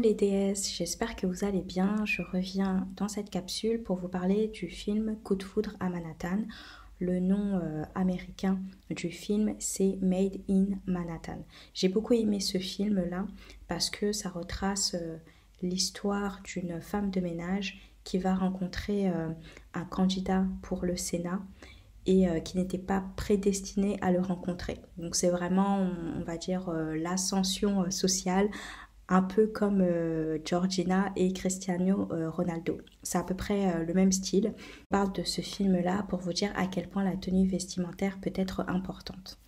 les déesses, j'espère que vous allez bien. Je reviens dans cette capsule pour vous parler du film Coup de foudre à Manhattan. Le nom américain du film, c'est Made in Manhattan. J'ai beaucoup aimé ce film-là parce que ça retrace l'histoire d'une femme de ménage qui va rencontrer un candidat pour le Sénat et qui n'était pas prédestiné à le rencontrer. Donc c'est vraiment, on va dire, l'ascension sociale, un peu comme Georgina et Cristiano Ronaldo. C'est à peu près le même style. Je parle de ce film-là pour vous dire à quel point la tenue vestimentaire peut être importante.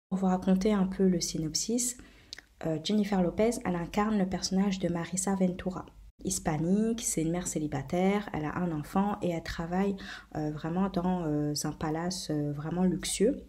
Pour vous raconter un peu le synopsis, Jennifer Lopez, elle incarne le personnage de Marisa Ventura. Hispanique, c'est une mère célibataire, elle a un enfant et elle travaille vraiment dans un palace vraiment luxueux.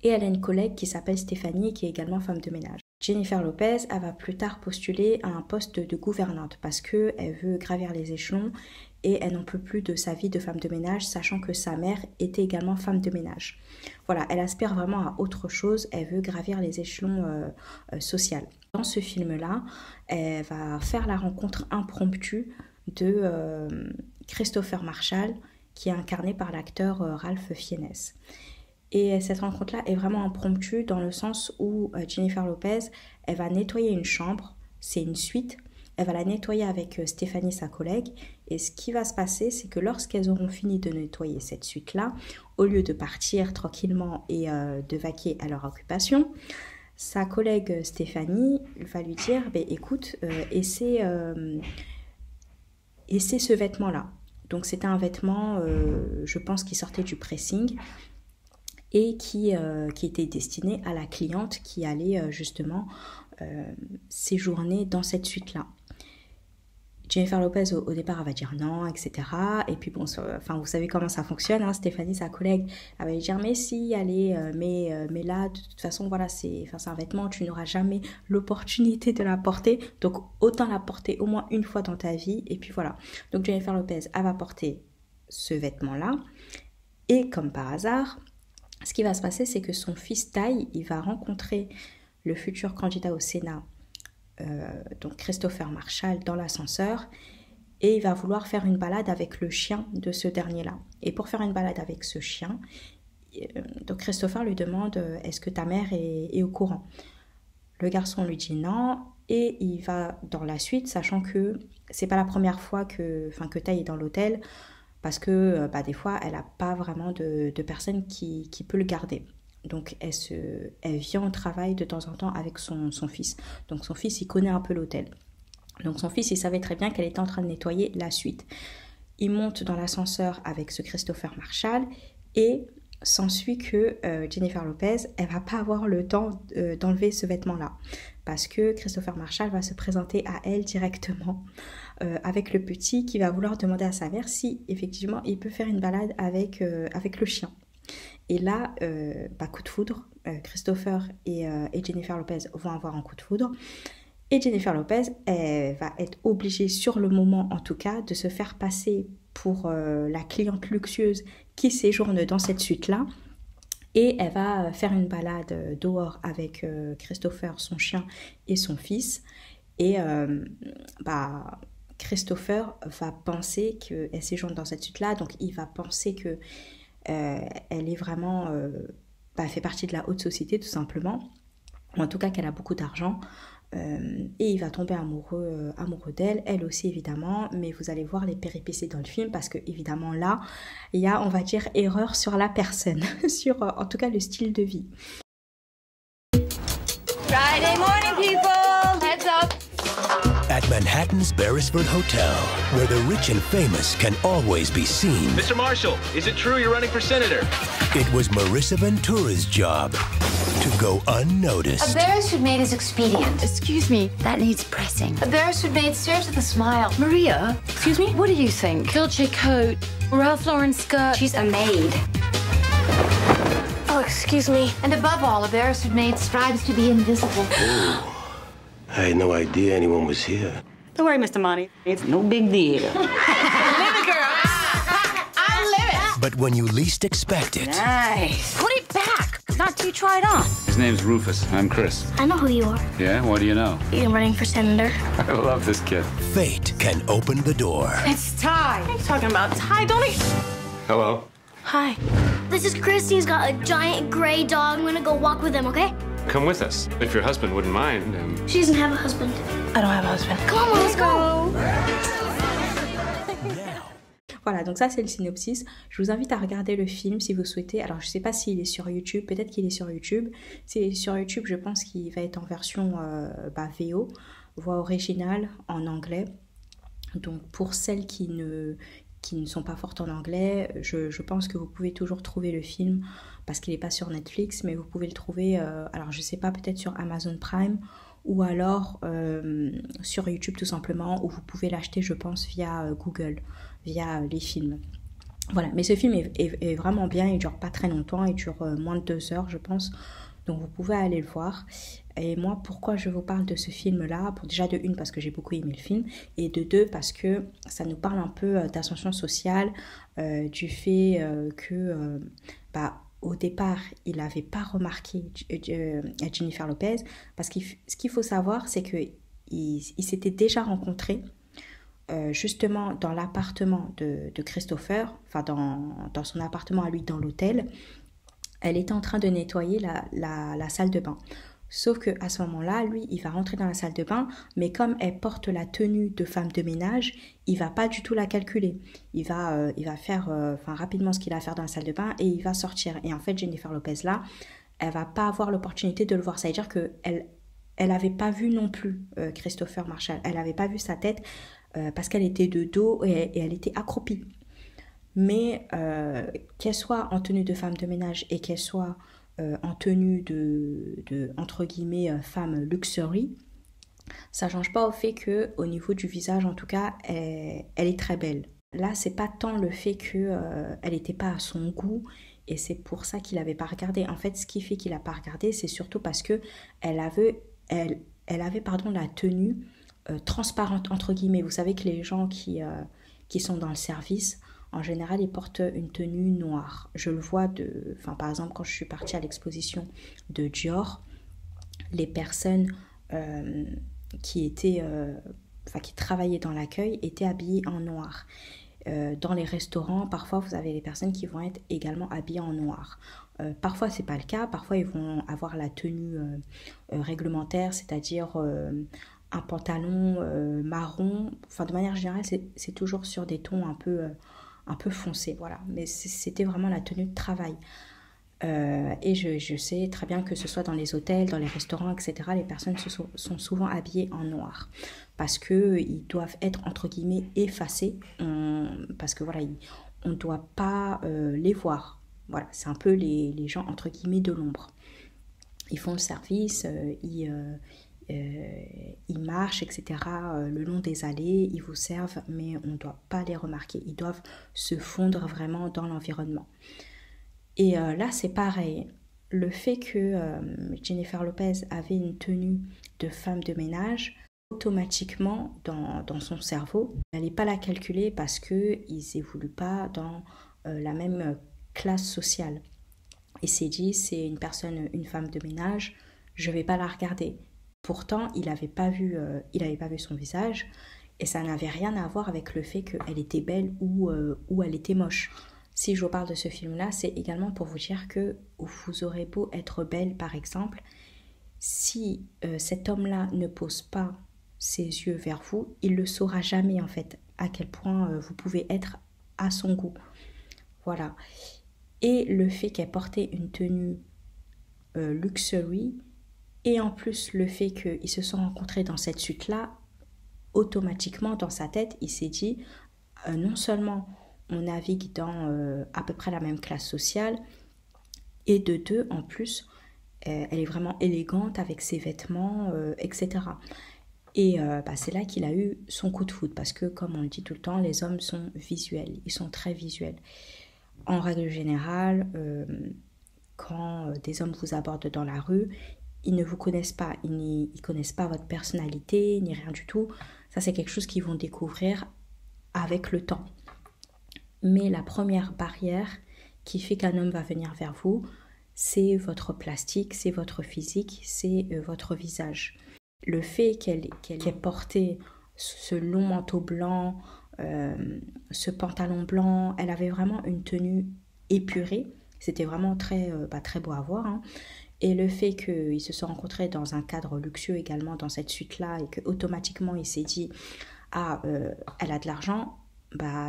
Et elle a une collègue qui s'appelle Stéphanie qui est également femme de ménage. Jennifer Lopez, elle va plus tard postuler à un poste de gouvernante parce qu'elle veut gravir les échelons et elle n'en peut plus de sa vie de femme de ménage, sachant que sa mère était également femme de ménage. Voilà, elle aspire vraiment à autre chose, elle veut gravir les échelons sociaux. Dans ce film-là, elle va faire la rencontre impromptue de Christopher Marshall, qui est incarné par l'acteur Ralph Fiennes. Et cette rencontre-là est vraiment impromptue dans le sens où Jennifer Lopez, elle va nettoyer une chambre, c'est une suite, elle va la nettoyer avec Stéphanie, sa collègue, et ce qui va se passer, c'est que lorsqu'elles auront fini de nettoyer cette suite-là, au lieu de partir tranquillement et de vaquer à leur occupation, sa collègue Stéphanie va lui dire « écoute, essaie ce vêtement-là ». Donc c'était un vêtement, je pense, qui sortait du pressing, et qui était destiné à la cliente qui allait justement séjourner dans cette suite-là. Jennifer Lopez au départ elle va dire non, etc. Et puis bon, vous savez comment ça fonctionne, hein, Stéphanie, sa collègue, elle va lui dire mais si, allez, mais là, de toute façon, voilà, c'est un vêtement, tu n'auras jamais l'opportunité de la porter, donc autant la porter au moins une fois dans ta vie, et puis voilà. Donc Jennifer Lopez, elle va porter ce vêtement-là, et comme par hasard, ce qui va se passer, c'est que son fils Ty, il va rencontrer le futur candidat au Sénat, donc Christopher Marshall, dans l'ascenseur, et il va vouloir faire une balade avec le chien de ce dernier-là. Et pour faire une balade avec ce chien, donc Christopher lui demande « Est-ce que ta mère est au courant ?» Le garçon lui dit non, et il va dans la suite, sachant que c'est pas la première fois que Ty est dans l'hôtel, parce que des fois, elle n'a pas vraiment de personne qui peut le garder. Donc, elle vient au travail de temps en temps avec son fils. Donc, son fils, il connaît un peu l'hôtel. Donc, son fils, il savait très bien qu'elle était en train de nettoyer la suite. Il monte dans l'ascenseur avec ce Christopher Marshall et s'ensuit que Jennifer Lopez, elle ne va pas avoir le temps d'enlever ce vêtement-là. Parce que Christopher Marshall va se présenter à elle directement avec le petit qui va vouloir demander à sa mère si effectivement il peut faire une balade avec le chien. Et là, coup de foudre, Christopher et Jennifer Lopez vont avoir un coup de foudre. Et Jennifer Lopez, elle va être obligée sur le moment en tout cas de se faire passer pour la cliente luxueuse qui séjourne dans cette suite-là. Et elle va faire une balade dehors avec Christopher, son chien et son fils. Et Christopher va penser qu'elle séjourne dans cette suite-là. Donc il va penser que elle est vraiment fait partie de la haute société tout simplement. Ou en tout cas qu'elle a beaucoup d'argent. Et il va tomber amoureux d'elle, elle aussi évidemment, mais vous allez voir les péripéties dans le film parce que évidemment là, il y a, on va dire, erreur sur la personne, sur en tout cas le style de vie. Friday morning people, heads up. At Manhattan's Beresford Hotel, where the rich and famous can always be seen. Mr. Marshall, is it true you're running for senator? It was Marisa Ventura's job to go unnoticed. A Beresford maid is expedient. Excuse me, that needs pressing. A Beresford maid serves with a smile. Maria, excuse me, what do you think? Dolce coat, Ralph Lauren skirt. She's a maid. Oh, excuse me. And above all, a Beresford maid strives to be invisible. I had no idea anyone was here. Don't worry, Mr. Monty. It's no big deal. Live it, girl. I live it. But when you least expect it, Nice. Put it back. Not till you try it on. His name's Rufus. I'm Chris. I know who you are. Yeah? What do you know? You're running for senator. I love this kid. Fate can open the door. It's Ty. What are you talking about? Ty, don't he? Hello. Hi. This is Chris. He's got a giant gray dog. I'm gonna go walk with him, okay? Come with us, if your husband wouldn't mind. She doesn't have a husband. I don't have a husband. Come on, let's go. Voilà, donc ça c'est le synopsis. Je vous invite à regarder le film si vous souhaitez. Alors je sais pas s'il est sur YouTube, peut-être qu'il est sur YouTube. S'il est sur YouTube, je pense qu'il va être en version VO, voix originale en anglais. Donc pour celles qui ne sont pas fortes en anglais, je pense que vous pouvez toujours trouver le film parce qu'il n'est pas sur Netflix, mais vous pouvez le trouver, alors je sais pas, peut-être sur Amazon Prime ou alors sur YouTube tout simplement, ou vous pouvez l'acheter je pense via Google, via les films. Voilà, mais ce film est vraiment bien, il dure pas très longtemps, il dure moins de 2 heures je pense, donc vous pouvez aller le voir. Et moi, pourquoi je vous parle de ce film-là? Pour déjà de une, parce que j'ai beaucoup aimé le film, et de deux, parce que ça nous parle un peu d'ascension sociale, du fait que au départ, il n'avait pas remarqué Jennifer Lopez, parce que ce qu'il faut savoir, c'est qu'ils s'étaient déjà rencontrés justement dans l'appartement de Christopher, enfin dans son appartement à lui, dans l'hôtel. Elle était en train de nettoyer la salle de bain. Sauf qu'à ce moment-là, lui, il va rentrer dans la salle de bain, mais comme elle porte la tenue de femme de ménage, il va pas du tout la calculer. Il va faire rapidement ce qu'il a à faire dans la salle de bain et il va sortir. Et en fait, Jennifer Lopez, là, elle va pas avoir l'opportunité de le voir. Ça veut dire qu'elle avait pas vu non plus Christopher Marshall. Elle avait pas vu sa tête parce qu'elle était de dos et elle était accroupie. Mais qu'elle soit en tenue de femme de ménage et qu'elle soit en tenue de entre guillemets femme luxury, ça change pas au fait que au niveau du visage en tout cas elle est très belle. Là c'est pas tant le fait que elle était pas à son goût et c'est pour ça qu'il avait pas regardé. En fait ce qui fait qu'il a pas regardé c'est surtout parce que elle avait la tenue transparente entre guillemets. Vous savez que les gens qui sont dans le service, en général, ils portent une tenue noire. Je le vois par exemple, quand je suis partie à l'exposition de Dior, les personnes qui travaillaient dans l'accueil étaient habillées en noir. Dans les restaurants, parfois, vous avez des personnes qui vont être également habillées en noir. Parfois, c'est pas le cas. Parfois, ils vont avoir la tenue réglementaire, c'est-à-dire un pantalon marron. Enfin, de manière générale, c'est toujours sur des tons un peu foncé, voilà, mais c'était vraiment la tenue de travail. Et je sais très bien que ce soit dans les hôtels, dans les restaurants, etc., les personnes sont souvent habillées en noir parce qu'ils doivent être entre guillemets effacés, parce que voilà, on ne doit pas les voir. Voilà, c'est un peu les gens entre guillemets de l'ombre. Ils font le service, ils marchent, etc. Le long des allées, ils vous servent, mais on ne doit pas les remarquer. Ils doivent se fondre vraiment dans l'environnement. Et là, c'est pareil. Le fait que Jennifer Lopez avait une tenue de femme de ménage, automatiquement, dans son cerveau, elle n'allait pas la calculer parce qu'ils n'évoluent pas dans la même classe sociale. Il s'est dit, c'est une femme de ménage, je ne vais pas la regarder. Pourtant, il n'avait pas vu son visage et ça n'avait rien à voir avec le fait qu'elle était belle ou elle était moche. Si je vous parle de ce film-là, c'est également pour vous dire que vous aurez beau être belle, par exemple, si cet homme-là ne pose pas ses yeux vers vous, il ne le saura jamais en fait, à quel point vous pouvez être à son goût. Voilà. Et le fait qu'elle portait une tenue luxury, et en plus, le fait qu'ils se sont rencontrés dans cette suite-là, automatiquement, dans sa tête, il s'est dit, non seulement on navigue dans à peu près la même classe sociale, et de deux, en plus, elle est vraiment élégante avec ses vêtements, etc. Et c'est là qu'il a eu son coup de foudre, parce que, comme on le dit tout le temps, les hommes sont visuels, ils sont très visuels. En règle générale, quand des hommes vous abordent dans la rue, ils ne vous connaissent pas, ils ne connaissent pas votre personnalité, ni rien du tout. Ça, c'est quelque chose qu'ils vont découvrir avec le temps. Mais la première barrière qui fait qu'un homme va venir vers vous, c'est votre plastique, c'est votre physique, c'est votre visage. Le fait qu'elle ait porté ce long manteau blanc, ce pantalon blanc, elle avait vraiment une tenue épurée. C'était vraiment très beau à voir, hein. Et le fait qu'ils se sont rencontrés dans un cadre luxueux également dans cette suite-là et qu'automatiquement il s'est dit « Ah, elle a de l'argent »,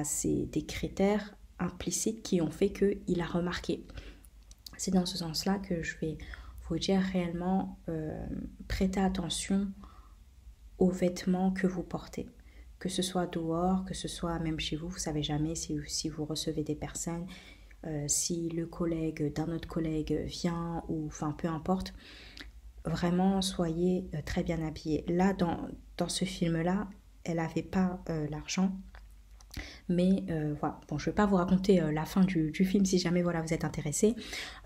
c'est des critères implicites qui ont fait qu'il a remarqué. C'est dans ce sens-là que je vais vous dire réellement, prêtez attention aux vêtements que vous portez. Que ce soit dehors, que ce soit même chez vous, vous ne savez jamais si vous recevez des personnes, si le collègue d'un autre collègue vient, ou enfin peu importe. Vraiment, soyez très bien habillés. Là, dans ce film-là, elle n'avait pas l'argent. Mais voilà, bon, je ne vais pas vous raconter la fin du film si jamais voilà, vous êtes intéressé.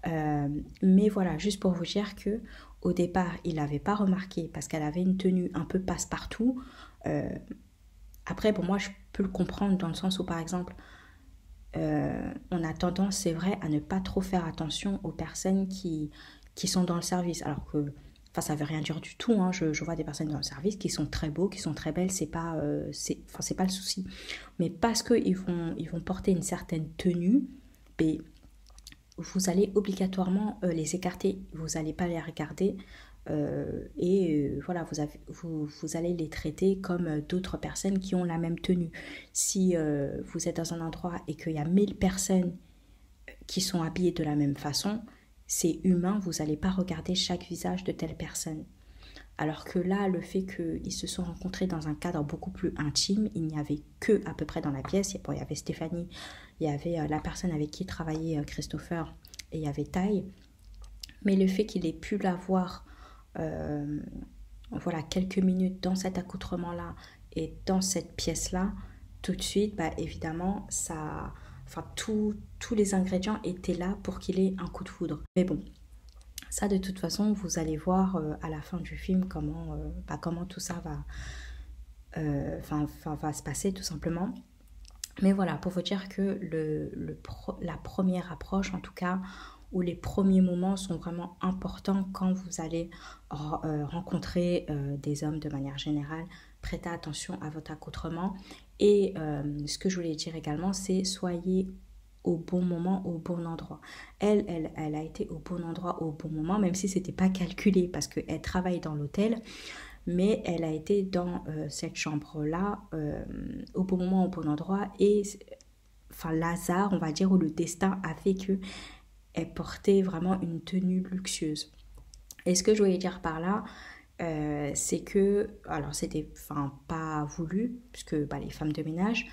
Mais voilà, juste pour vous dire que au départ, il n'avait pas remarqué parce qu'elle avait une tenue un peu passe-partout. Après, pour moi, je peux le comprendre dans le sens où, par exemple, on a tendance, c'est vrai, à ne pas trop faire attention aux personnes qui sont dans le service. Alors que, enfin, ça ne veut rien dire du tout, hein. Je vois des personnes dans le service qui sont très beaux, qui sont très belles, c'est pas le souci. Mais parce qu'ils vont porter une certaine tenue, mais vous allez obligatoirement les écarter, vous n'allez pas les regarder. Voilà, vous allez les traiter comme d'autres personnes qui ont la même tenue. Si vous êtes dans un endroit et qu'il y a 1000 personnes qui sont habillées de la même façon, c'est humain, vous n'allez pas regarder chaque visage de telle personne. Alors que là, le fait qu'ils se sont rencontrés dans un cadre beaucoup plus intime, il n'y avait que à peu près dans la pièce, il y avait Stéphanie, il y avait la personne avec qui travaillait Christopher, et il y avait Ty. Mais le fait qu'il ait pu la voir voilà, quelques minutes dans cet accoutrement-là et dans cette pièce-là, tout de suite, évidemment, tous les ingrédients étaient là pour qu'il ait un coup de foudre. Mais bon, ça de toute façon, vous allez voir à la fin du film comment tout ça va se passer tout simplement. Mais voilà, pour vous dire que la première approche, en tout cas, où les premiers moments sont vraiment importants quand vous allez rencontrer des hommes de manière générale. Prêtez attention à votre accoutrement. Et ce que je voulais dire également, c'est soyez au bon moment, au bon endroit. Elle a été au bon endroit, au bon moment, même si ce n'était pas calculé parce qu'elle travaille dans l'hôtel. Mais elle a été dans cette chambre-là au bon moment, au bon endroit. Et l'hasard, on va dire, ou le destin a fait qu'elle portait vraiment une tenue luxueuse. Et ce que je voulais dire par là, c'est que, alors c'était pas voulu, puisque les femmes de ménage,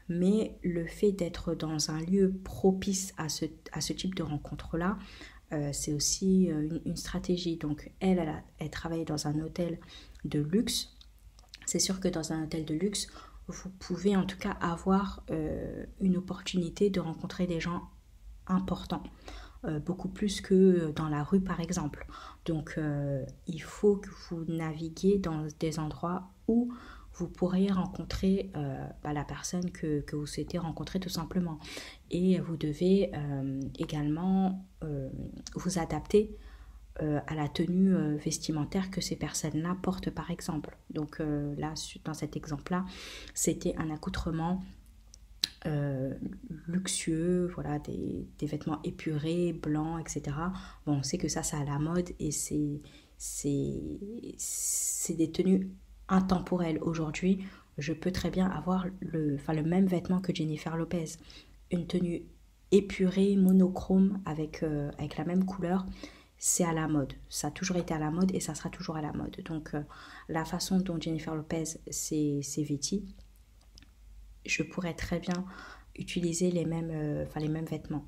mais le fait d'être dans un lieu propice à ce type de rencontre-là, c'est aussi une stratégie. Donc elle travaillait dans un hôtel de luxe. C'est sûr que dans un hôtel de luxe, vous pouvez en tout cas avoir une opportunité de rencontrer des gens importants, beaucoup plus que dans la rue par exemple. Donc il faut que vous naviguiez dans des endroits où vous pourriez rencontrer la personne que vous souhaitez rencontrer tout simplement. Et vous devez également vous adapter à la tenue vestimentaire que ces personnes-là portent par exemple. Donc là, dans cet exemple-là, c'était un accoutrement luxueux, voilà, des vêtements épurés, blancs, etc. Bon, on sait que ça à la mode et c'est des tenues intemporelles. Aujourd'hui, je peux très bien avoir le même vêtement que Jennifer Lopez, une tenue épurée, monochrome, avec la même couleur. C'est à la mode, ça a toujours été à la mode et ça sera toujours à la mode. Donc la façon dont Jennifer Lopez s'est vêtie, je pourrais très bien utiliser les mêmes vêtements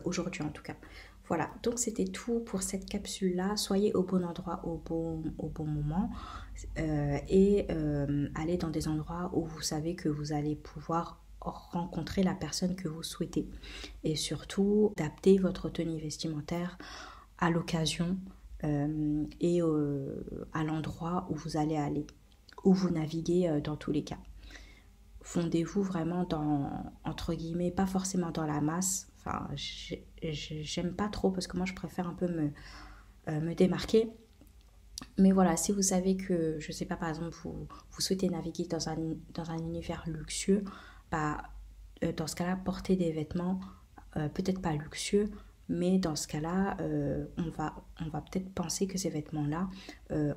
aujourd'hui en tout cas. Voilà, donc c'était tout pour cette capsule-là. Soyez au bon endroit au bon moment et allez dans des endroits où vous savez que vous allez pouvoir rencontrer la personne que vous souhaitez. Et surtout, adaptez votre tenue vestimentaire à l'occasion et à l'endroit où vous allez aller, où vous naviguez dans tous les cas. Fondez-vous vraiment dans, entre guillemets, pas forcément dans la masse, Enfin, j'aime pas trop parce que moi je préfère un peu me démarquer. Mais voilà, si vous savez que, je sais pas, par exemple, vous souhaitez naviguer dans un univers luxueux, bah, dans ce cas-là, portez des vêtements, peut-être pas luxueux, mais dans ce cas-là, on va peut-être penser que ces vêtements-là,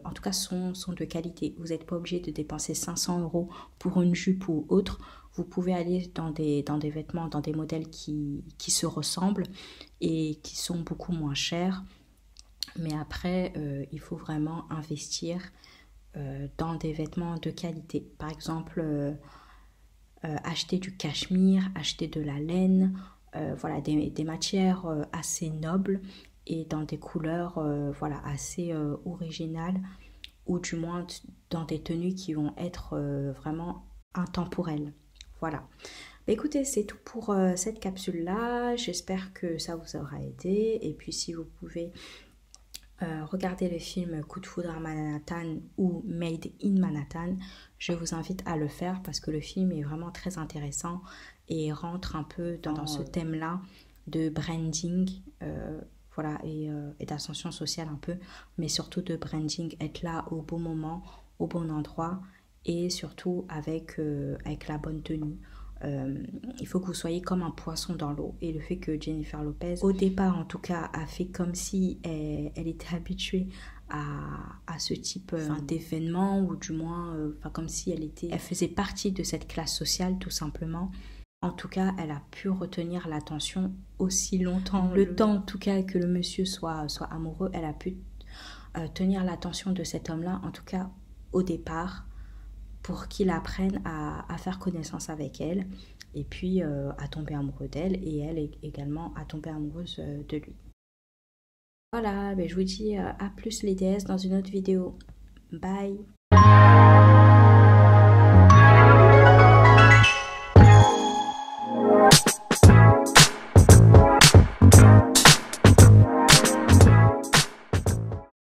en tout cas, sont de qualité. Vous n'êtes pas obligé de dépenser 500 € pour une jupe ou autre. Vous pouvez aller dans des vêtements, dans des modèles qui se ressemblent et qui sont beaucoup moins chers. Mais après, il faut vraiment investir dans des vêtements de qualité. Par exemple, acheter du cachemire, acheter de la laine, voilà, des matières assez nobles et dans des couleurs voilà, assez originales, ou du moins dans des tenues qui vont être vraiment intemporelles. Voilà. Bah, écoutez, c'est tout pour cette capsule-là. J'espère que ça vous aura aidé. Et puis si vous pouvez regardez le film Coup de foudre à Manhattan ou Made in Manhattan, je vous invite à le faire parce que le film est vraiment très intéressant et rentre un peu dans ce thème-là de branding, voilà, et d'ascension sociale un peu, mais surtout de branding, être là au bon moment, au bon endroit et surtout avec la bonne tenue. Il faut que vous soyez comme un poisson dans l'eau, et le fait que Jennifer Lopez au départ en tout cas a fait comme si elle était habituée à ce type d'événement, ou du moins comme si elle faisait partie de cette classe sociale tout simplement. En tout cas, elle a pu retenir l'attention aussi longtemps, le temps en tout cas que le monsieur soit amoureux, elle a pu tenir l'attention de cet homme-là, en tout cas au départ, pour qu'il apprenne à faire connaissance avec elle, et puis à tomber amoureux d'elle, et elle également à tomber amoureuse de lui. Voilà, je vous dis à plus les déesses dans une autre vidéo. Bye.